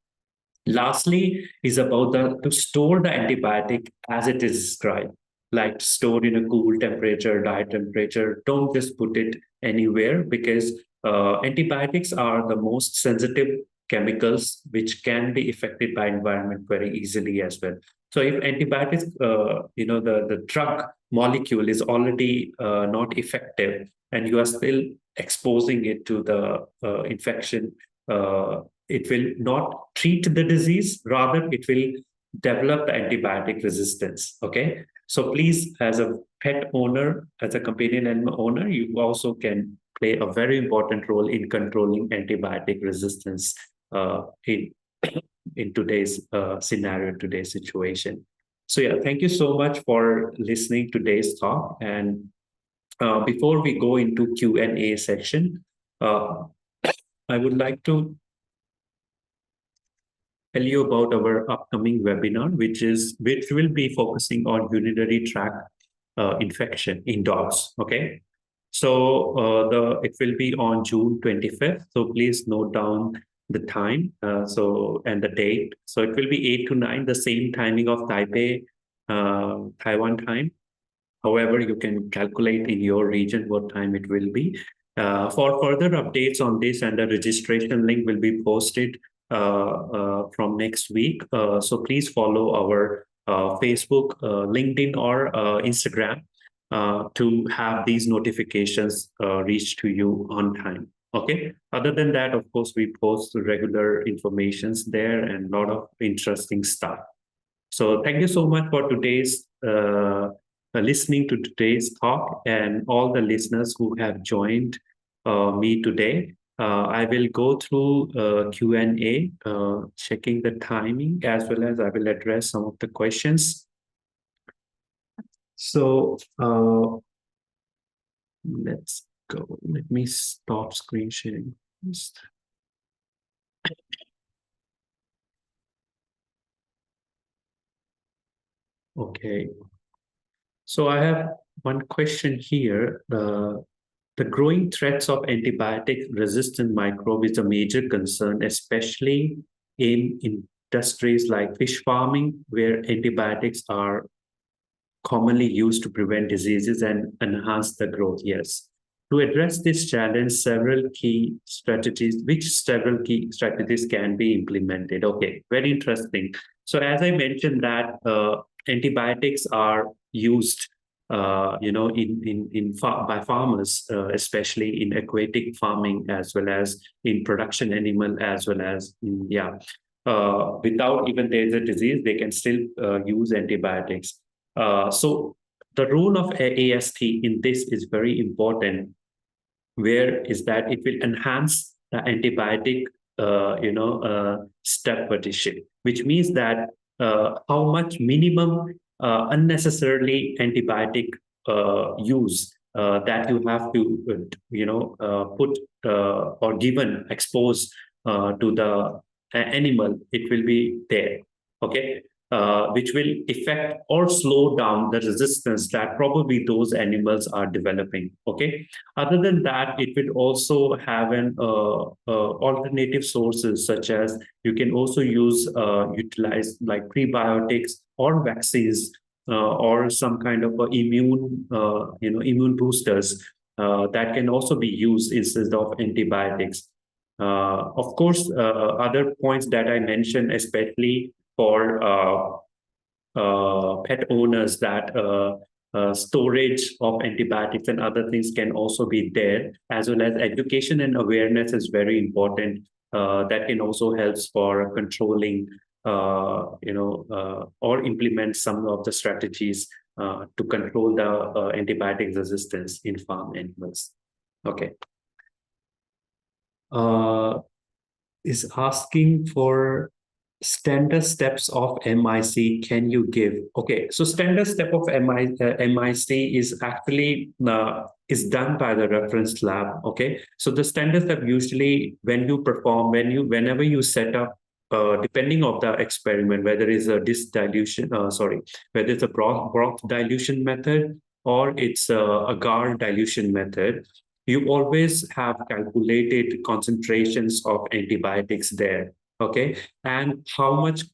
B: Lastly, is about to store the antibiotic as it is described, like stored in a cool temperature, diet temperature. Don't just put it anywhere, because antibiotics are the most sensitive chemicals which can be affected by environment very easily as well. So if antibiotics, the drug molecule is already not effective, and you are still exposing it to the infection it will not treat the disease, rather it will develop the antibiotic resistance. Okay, so please, as a pet owner, as a companion animal owner, you also can play a very important role in controlling antibiotic resistance in today's scenario, today's situation. So yeah, thank you so much for listening to today's talk. And before we go into Q&A section, I would like to tell you about our upcoming webinar, which will be focusing on urinary tract infection in dogs. Okay, so it will be on June 25th. So please note down the time. And the date. So it will be 8 to 9, the same timing of Taipei, Taiwan time. However, you can calculate in your region what time it will be. For further updates on this, and the registration link will be posted from next week. So please follow our Facebook, LinkedIn, or Instagram to have these notifications reach to you on time. Okay. Other than that, of course, we post regular informations there and a lot of interesting stuff. So thank you so much for today's listening to today's talk, and all the listeners who have joined me today. I will go through Q&A, checking the timing, as well as I will address some of the questions. So let's go. Let me stop screen sharing first. Okay. So I have one question here. The growing threats of antibiotic-resistant microbe is a major concern, especially in industries like fish farming, where antibiotics are commonly used to prevent diseases and enhance the growth. Yes. To address this challenge, several key strategies can be implemented. Okay, very interesting. So as I mentioned that antibiotics are used by farmers, especially in aquatic farming, as well as in production animal, as well as without even there's a disease, they can still use antibiotics. So the role of AST in this is very important, where is that it will enhance the antibiotic step partition, which means that how much minimum unnecessarily antibiotic use that you have to put or given exposed to the animal, it will be there. Okay. Which will affect or slow down the resistance that probably those animals are developing. Okay. Other than that, it will also have an alternative sources, such as you can also utilize like prebiotics or vaccines or some kind of immune boosters that can also be used instead of antibiotics. Of course, other points that I mentioned, especially for pet owners, that storage of antibiotics and other things can also be there, as well as education and awareness is very important. That can also help for controlling, or implement some of the strategies to control the antibiotic resistance in farm animals. Okay. Is asking for standard steps of MIC, can you give? Okay, so standard step of MIC is actually is done by the reference lab. Okay, so the standard step usually whenever you set up, depending on the experiment, whether it's a whether it's a broth dilution method or it's a agar dilution method, you always have calculated concentrations of antibiotics there. Okay, and how much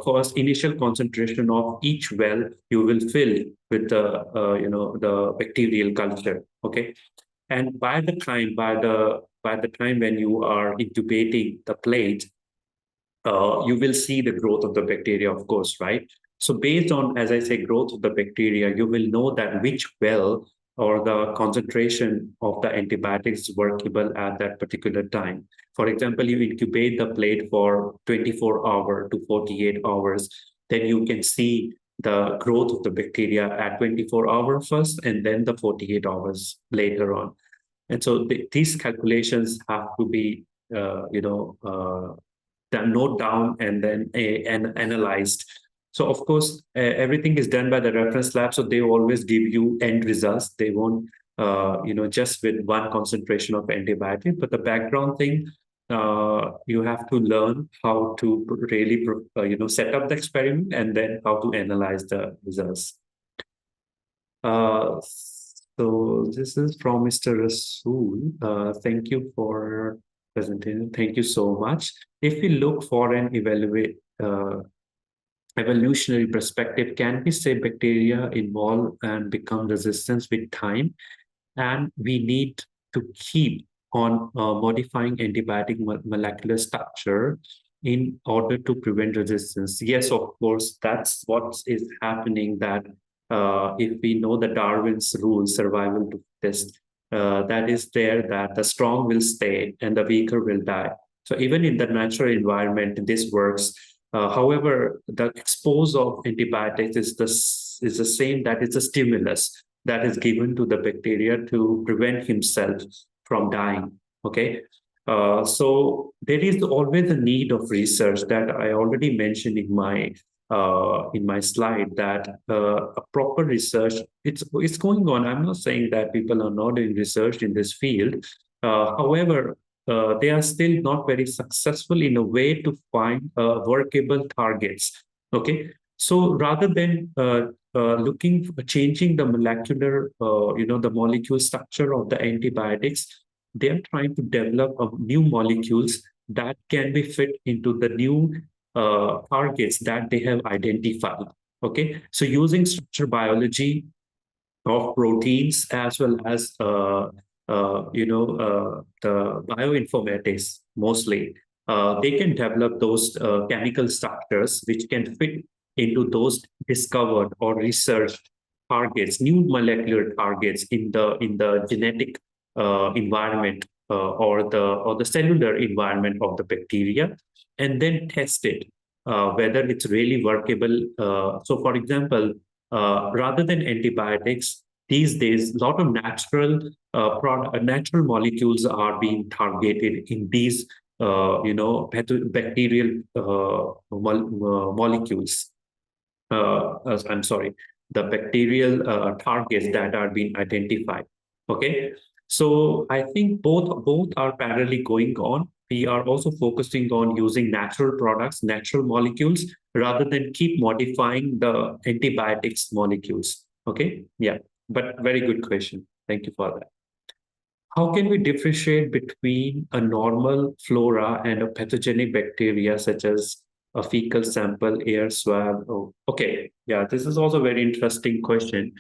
B: first initial concentration of each well you will fill with the bacterial culture. Okay, and by the time when you are intubating the plate, you will see the growth of the bacteria, of course, right? So based on, as I say, growth of the bacteria, you will know that which well or the concentration of the antibiotics workable at that particular time. For example, you incubate the plate for 24 hours to 48 hours, then you can see the growth of the bacteria at 24 hours first, and then the 48 hours later on. And so these calculations have to be, done, note down, and then analyzed. So of course, everything is done by the reference lab. So they always give you end results. They won't, just with one concentration of antibiotic. But the background thing, you have to learn how to really, set up the experiment, and then how to analyze the results. So this is from Mr. Rasool. Thank you for presentation. Thank you so much. If we look for an evolutionary perspective, can we say bacteria evolve and become resistant with time? And we need to keep on modifying antibiotic molecular structure in order to prevent resistance. Yes, of course, that's what is happening, that if we know the Darwin's rule, survival to fittest, that is there, that the strong will stay and the weaker will die. So even in the natural environment, this works. However, the expose of antibiotics is the same, that it's a stimulus that is given to the bacteria to prevent himself from dying. Okay. So there is always a need of research that I already mentioned in my slide, that a proper research, it's going on. I'm not saying that people are not doing research in this field. However, they are still not very successful in a way to find workable targets. Okay, so rather than changing the molecular, the molecule structure of the antibiotics, they are trying to develop new molecules that can be fit into the new targets that they have identified. Okay, so using structure biology of proteins, as well as the bioinformatics mostly, they can develop those chemical structures which can fit into those discovered or researched targets, new molecular targets in the genetic environment, or the cellular environment of the bacteria, and then test it whether it's really workable. So, for example, rather than antibiotics, these days, a lot of natural molecules are being targeted in these, bacterial molecules. I'm sorry, the bacterial targets that are being identified. Okay, so I think both are parallelly going on. We are also focusing on using natural products, natural molecules, rather than keep modifying the antibiotics molecules. Okay, yeah, but very good question. Thank you for that. How can we differentiate between a normal flora and a pathogenic bacteria, such as a fecal sample, air swab? Oh, okay, yeah, this is also a very interesting question.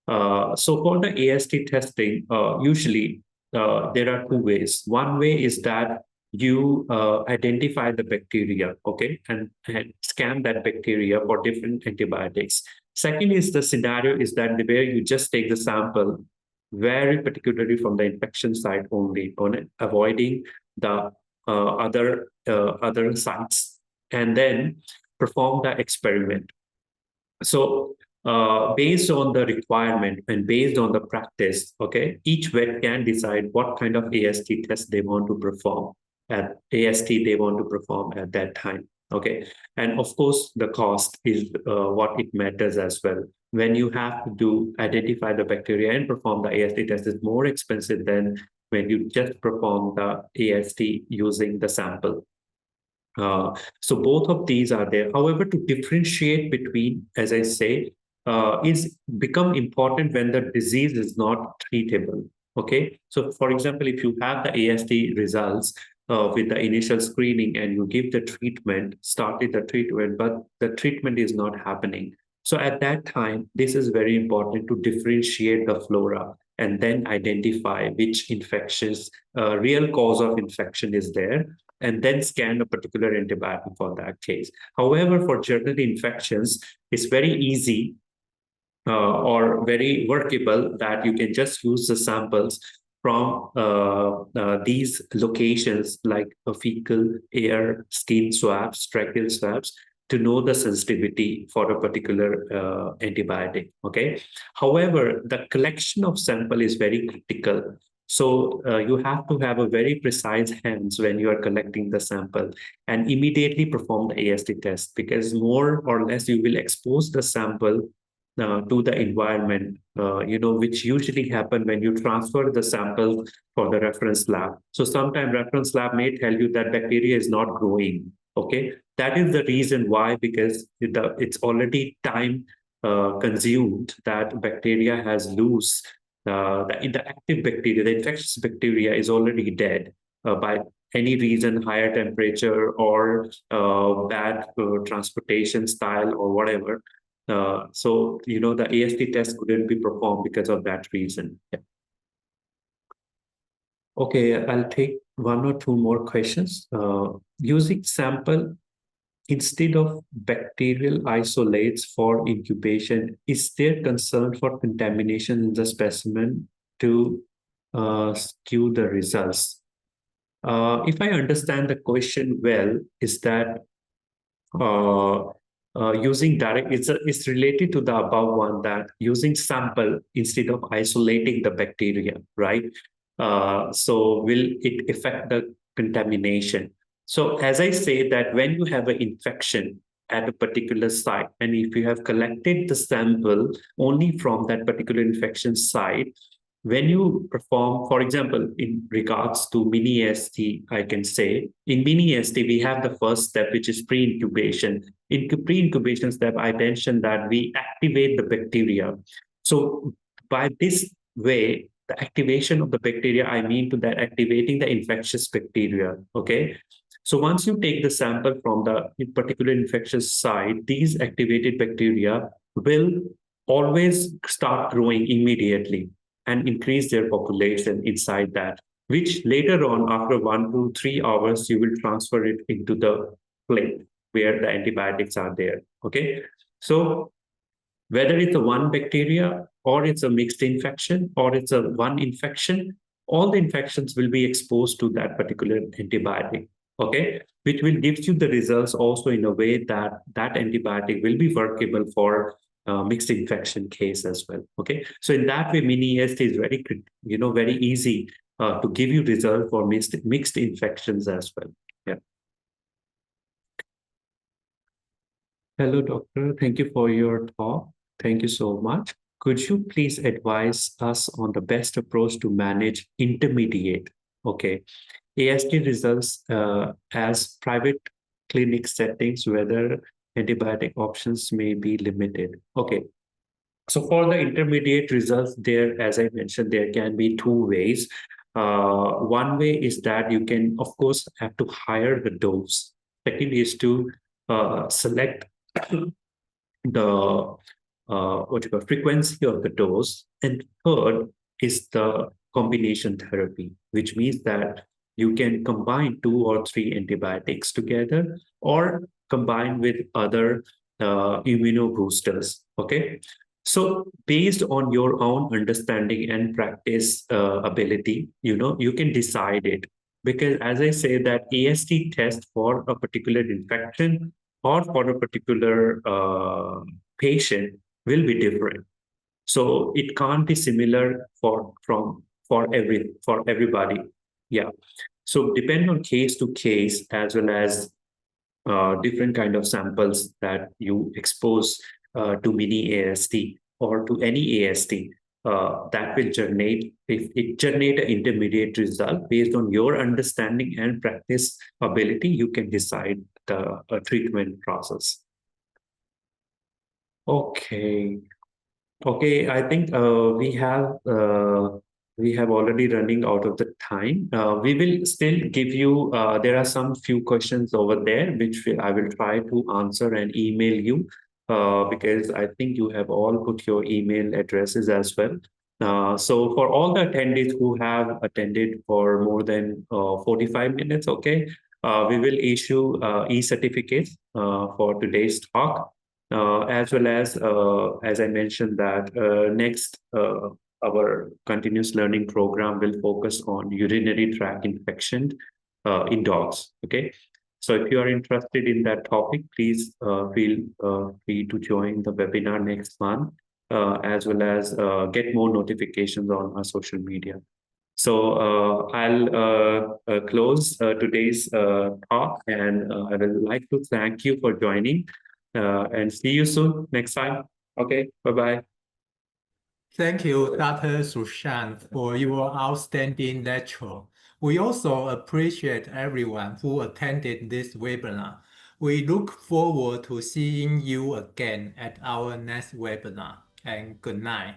B: So for the AST testing, usually there are two ways. One way is that you identify the bacteria, okay, and scan that bacteria for different antibiotics. Second is the scenario is that where you just take the sample very particularly from the infection site only, avoiding the other sites, and then perform the experiment. So based on the requirement and based on the practice, okay, each vet can decide what kind of AST test they want to perform at that time. Okay, and of course, the cost is what it matters as well. When you have to identify the bacteria and perform the AST test, is more expensive than when you just perform the AST using the sample. So both of these are there. However, to differentiate between, as I say, is become important when the disease is not treatable. Okay, so for example, if you have the AST results with the initial screening and you give the treatment, started the treatment, but the treatment is not happening. So at that time, this is very important to differentiate the flora and then identify which infections, real cause of infection is there, and then scan a particular antibiotic for that case. However, for general infections, it's very easy or very workable that you can just use the samples from these locations like fecal, air, skin swabs, tracheal swabs to know the sensitivity for a particular antibiotic. Okay. However, the collection of sample is very critical. So you have to have a very precise hands when you are collecting the sample and immediately perform the AST test, because more or less you will expose the sample to the environment, which usually happen when you transfer the sample for the reference lab. So sometimes reference lab may tell you that bacteria is not growing. Okay, that is the reason why, because it's already time consumed that bacteria has loose. The active bacteria, the infectious bacteria, is already dead by any reason, higher temperature or bad transportation style or whatever. The AST test couldn't be performed because of that reason. Yeah. Okay, I'll take one or two more questions. Using sample instead of bacterial isolates for incubation, is there concern for contamination in the specimen to skew the results? If I understand the question well, is that uh, using direct, it's related to the above one, that using sample instead of isolating the bacteria, right? So will it affect the contamination? So as I say that when you have an infection at a particular site, and if you have collected the sample only from that particular infection site, when you perform, for example, in regards to mini AST, I can say in mini AST, we have the first step, which is pre-incubation. In pre-incubation step, I mentioned that we activate the bacteria. So by this way, the activation of the bacteria, I mean to that activating the infectious bacteria. Okay. So once you take the sample from the particular infectious site, these activated bacteria will always start growing immediately and increase their population inside that, which later on, after 1 to 3 hours, you will transfer it into the plate where the antibiotics are there. Okay. So whether it's a one bacteria or it's a mixed infection or it's a one infection, all the infections will be exposed to that particular antibiotic. Okay, which will give you the results also in a way that that antibiotic will be workable for mixed infection case as well. Okay, so in that way, mini AST is very easy to give you result for mixed infections as well. Yeah. Hello, doctor. Thank you for your talk. Thank you so much. Could you please advise us on the best approach to manage intermediate, okay, AST results as private clinic settings, whether antibiotic options may be limited? Okay. So for the intermediate results there, as I mentioned, there can be two ways. One way is that you can, of course, have to higher the dose. Second is to select the frequency of the dose, and third is the combination therapy, which means that you can combine 2 or 3 antibiotics together or combine with other immunoboosters. Okay, so based on your own understanding and practice ability, you can decide it, because as I say that AST test for a particular infection or for a particular patient will be different. So it can't be similar for everybody. Yeah. So depend on case to case, as well as different kind of samples that you expose to mini AST or to any AST. That will generate, if it generate an intermediate result based on your understanding and practice ability, you can decide the treatment process. Okay. Okay, I think we have already running out of the time. We will still give you. There are some few questions over there which I will try to answer and email you, because I think you have all put your email addresses as well. So for all the attendees who have attended for more than 45 minutes, okay, we will issue e-certificates for today's talk. as well as I mentioned that next our continuous learning program will focus on urinary tract infection in dogs. Okay, so if you are interested in that topic, please feel free to join the webinar next month, as well as get more notifications on our social media. So I'll close today's talk, and I would like to thank you for joining, and see you soon next time. Okay, bye-bye.
A: Thank you, Dr. Sushant, for your outstanding lecture. We also appreciate everyone who attended this webinar. We look forward to seeing you again at our next webinar, and good night.